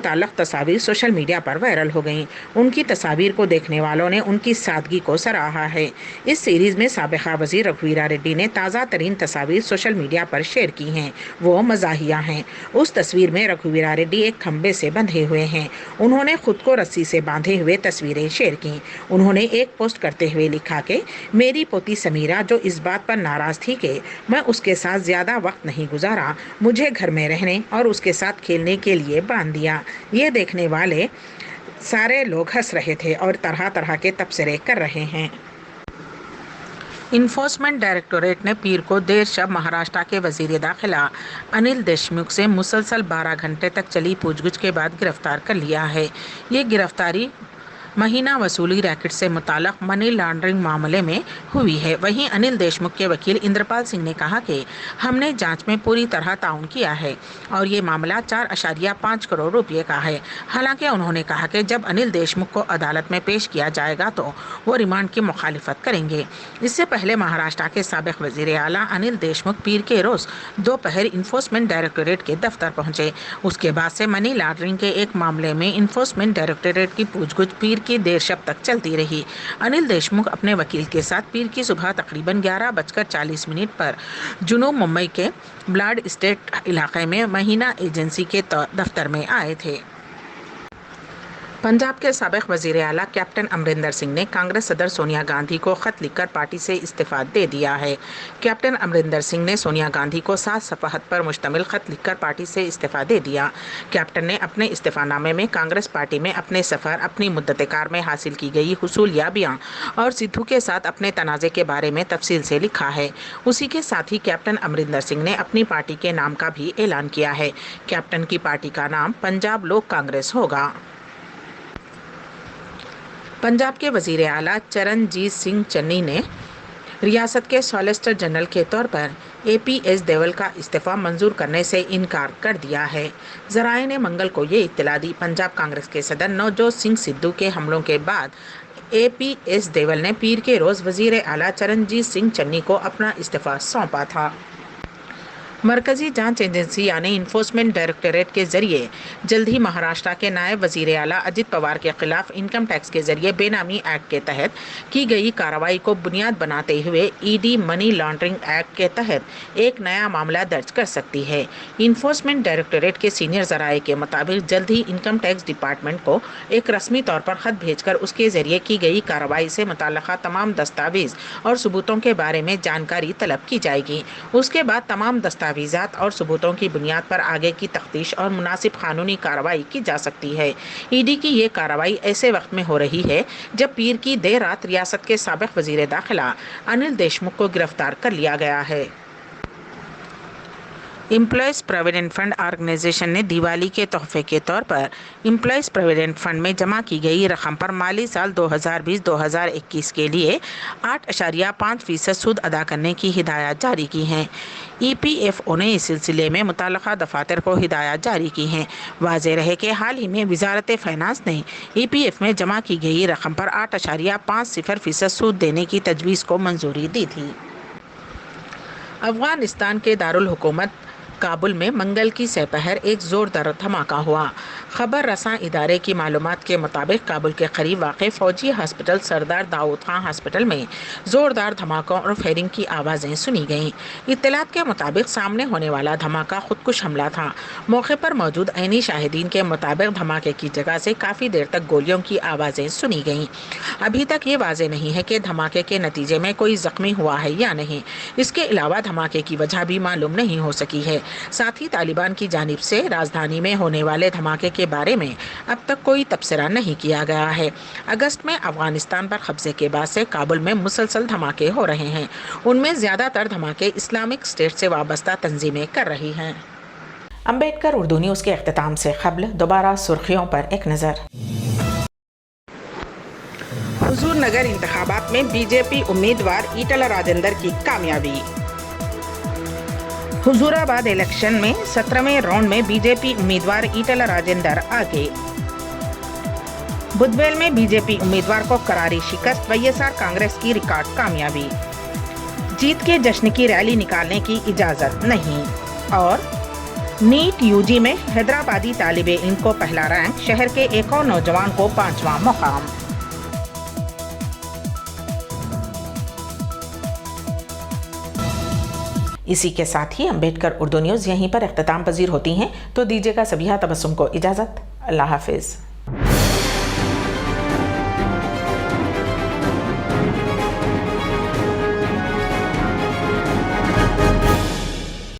متعلق تصاویر social media پر viral ہو گئیں۔ ان کی تصاویر کو دیکھنے والوں نے ان کی سادگی کو سراہا ہے۔ اس سیریز میں سابقہ وزیر رگھویرا ریڈی نے تازہ ترین تصاویر سوشل میڈیا پر شیئر کی ہیں۔ وہ مزاحیہ ہیں۔ اس تصویر میں رگھویرا ریڈی ایک کھمبے سے بندھے ہوئے ہیں۔ انہوں نے خود کو رسی سے باندھے ہوئے تصویریں شیئر کی۔ انہوں نے ایک پوسٹ کرتے ہوئے لکھا کہ میری پوتی سمیرا جو اس بات پر ناراض تھی کہ میں اس کے ساتھ زیادہ وقت نہیں گزارا، مجھے گھر میں رہنے اور اس کے ساتھ کھیلنے کے لیے باندھ دیا۔ یہ دیکھنے والے سارے لوگ ہنس رہے تھے اور طرح طرح کے تبصرے کر رہے ہیں۔ انفورسمنٹ ڈائریکٹوریٹ نے پیر کو دیر شب مہاراشٹر کے وزیر داخلہ انل دیشمکھ سے مسلسل 12 گھنٹے تک چلی پوچھ گچھ کے بعد گرفتار کر لیا ہے۔ یہ گرفتاری مہینہ وصولی ریکٹ سے متعلق منی لانڈرنگ معاملے میں ہوئی ہے۔ وہیں انل دیشمکھ کے وکیل اندرپال سنگھ نے کہا کہ ہم نے جانچ میں پوری طرح تعاون کیا ہے اور یہ معاملہ 4.5 کروڑ روپے کا ہے۔ حالانکہ انہوں نے کہا کہ جب انل دیشمکھ کو عدالت میں پیش کیا جائے گا تو وہ ریمانڈ کی مخالفت کریں گے۔ اس سے پہلے مہاراشٹر کے سابق وزیر اعلیٰ انل دیشمکھ پیر کے روز دوپہر انفورسمنٹ ڈائریکٹوریٹ کے دفتر پہنچے۔ اس کے بعد سے منی لانڈرنگ کے ایک معاملے میں انفورسمنٹ ڈائریکٹوریٹ کی پوچھ گچھ پیر کی دیر شب تک چلتی رہی۔ انل دیشمکھ اپنے وکیل کے ساتھ پیر کی صبح تقریباً 11:40 پر جنوب ممبئی کے بلاڈ اسٹیٹ علاقے میں مہینہ ایجنسی کے دفتر میں آئے تھے۔ پنجاب کے سابق وزیر اعلیٰ کیپٹن امرندر سنگھ نے کانگریس صدر سونیا گاندھی کو خط لکھ کر پارٹی سے استعفیٰ دے دیا ہے۔ کیپٹن امرندر سنگھ نے سونیا گاندھی کو 7 صفحات پر مشتمل خط لکھ کر پارٹی سے استعفیٰ دے دیا۔ کیپٹن نے اپنے استعفیٰ نامے میں کانگریس پارٹی میں اپنے سفر، اپنی مدت کار میں حاصل کی گئی حصولیابیاں اور سدھو کے ساتھ اپنے تنازع کے بارے میں تفصیل سے لکھا ہے۔ اسی کے ساتھ ہی کیپٹن امرندر سنگھ نے اپنی پارٹی کے نام کا بھی اعلان کیا ہے۔ کیپٹن کی پارٹی کا نام پنجاب لوک کانگریس ہوگا۔ پنجاب کے وزیر اعلیٰ چرنجیت سنگھ چنی نے ریاست کے سالیسیٹر جنرل کے طور پر APS دیول کا استعفیٰ منظور کرنے سے انکار کر دیا ہے۔ ذرائع نے منگل کو یہ اطلاع دی۔ پنجاب کانگریس کے صدر نوجوت سنگھ سدھو کے حملوں کے بعد APS دیول نے پیر کے روز وزیر اعلیٰ چرنجیت سنگھ چنی کو اپنا استعفیٰ سونپا تھا۔ مرکزی جانچ ایجنسی یعنی انفورسمنٹ ڈائریکٹوریٹ کے ذریعے جلد ہی مہاراشٹر کے نائب وزیر اعلیٰ اجت پوار کے خلاف انکم ٹیکس کے ذریعے بے نامی ایکٹ کے تحت کی گئی کارروائی کو بنیاد بناتے ہوئے ED منی لانڈرنگ ایکٹ کے تحت ایک نیا معاملہ درج کر سکتی ہے۔ انفورسمنٹ ڈائریکٹوریٹ کے سینئر ذرائع کے مطابق جلد ہی انکم ٹیکس ڈپارٹمنٹ کو ایک رسمی طور پر خط بھیج کر اس کے ذریعے کی گئی کارروائی سے متعلقہ تمام دستاویز اور ثبوتوں کے بارے میں جانکاری طلب کی جائے گی۔ اس کے بعد تمام دستاویزات اور ثبوتوں کی بنیاد پر آگے کی تفتیش اور مناسب قانونی کارروائی کی جا سکتی ہے۔ ED کی یہ کارروائی ایسے وقت میں ہو رہی ہے جب پیر کی دیر رات ریاست کے سابق وزیر داخلہ انل دیشمکھ کو گرفتار کر لیا گیا ہے۔ امپلائیز پروویڈنٹ فنڈ آرگنائزیشن نے دیوالی کے تحفے کے طور پر امپلائیز پروویڈنٹ فنڈ میں جمع کی گئی رقم پر مالی سال 2020-2021 کے لیے 8.5% سود ادا کرنے کی ہدایات جاری کی ہیں۔ EPFO نے اس سلسلے میں متعلقہ دفاتر کو ہدایات جاری کی ہیں۔ واضح رہے کہ حال ہی میں وزارت فائنانس نے EPF میں جمع کی گئی رقم پر 8.50% سود دینے کی تجویز کو منظوری دی تھی۔ افغانستان کے دارالحکومت کابل میں منگل کی سپہر ایک زوردار دھماکہ ہوا۔ خبر رساں ادارے کی معلومات کے مطابق کابل کے قریب واقع فوجی ہاسپٹل سردار داؤد خان ہاسپٹل میں زوردار دھماکوں اور فائرنگ کی آوازیں سنی گئیں۔ اطلاعات کے مطابق سامنے ہونے والا دھماکہ خودکش حملہ تھا۔ موقع پر موجود عینی شاہدین کے مطابق دھماکے کی جگہ سے کافی دیر تک گولیوں کی آوازیں سنی گئیں۔ ابھی تک یہ واضح نہیں ہے کہ دھماکے کے نتیجے میں کوئی زخمی ہوا ہے یا نہیں۔ اس کے علاوہ دھماکے کی وجہ بھی معلوم نہیں ہو سکی ہے۔ ساتھ ہی طالبان کی جانب سے راجدھانی میں ہونے والے دھماکے کے بارے میں اب تک کوئی تبصرہ نہیں کیا گیا ہے۔ اگست میں افغانستان پر قبضے کے بعد سے کابل میں مسلسل دھماکے ہو رہے ہیں۔ ان میں زیادہ تر دھماکے اسلامک اسٹیٹ سے وابستہ تنظیمیں کر رہی ہیں۔ امبیڈکر اردو نیوز کے اختتام سے قبل دوبارہ سرخیوں پر ایک نظر۔ حضور نگر انتخابات میں BJP امیدوار ایٹلہ راجندر کی کامیابی۔ حضور آباد الیکشن میں 17ویں راؤنڈ میں BJP امیدوار ایٹلہ راجندر آگے۔ بدویل میں BJP امیدوار کو کراری شکست، YSR کانگریس کی ریکارڈ کامیابی۔ جیت کے جشن کی ریلی نکالنے کی اجازت نہیں، اور نیٹ UG میں حیدرآبادی طالب علم کو پہلا رینک، شہر کے ایک اور نوجوان کو 5واں مقام۔ اسی کے ساتھ ہی امبیڈکر اردو نیوز یہیں پر اختتام پذیر ہوتی ہیں، تو دیجیے گا سبیہ تبسم کو اجازت۔ اللہ حافظ۔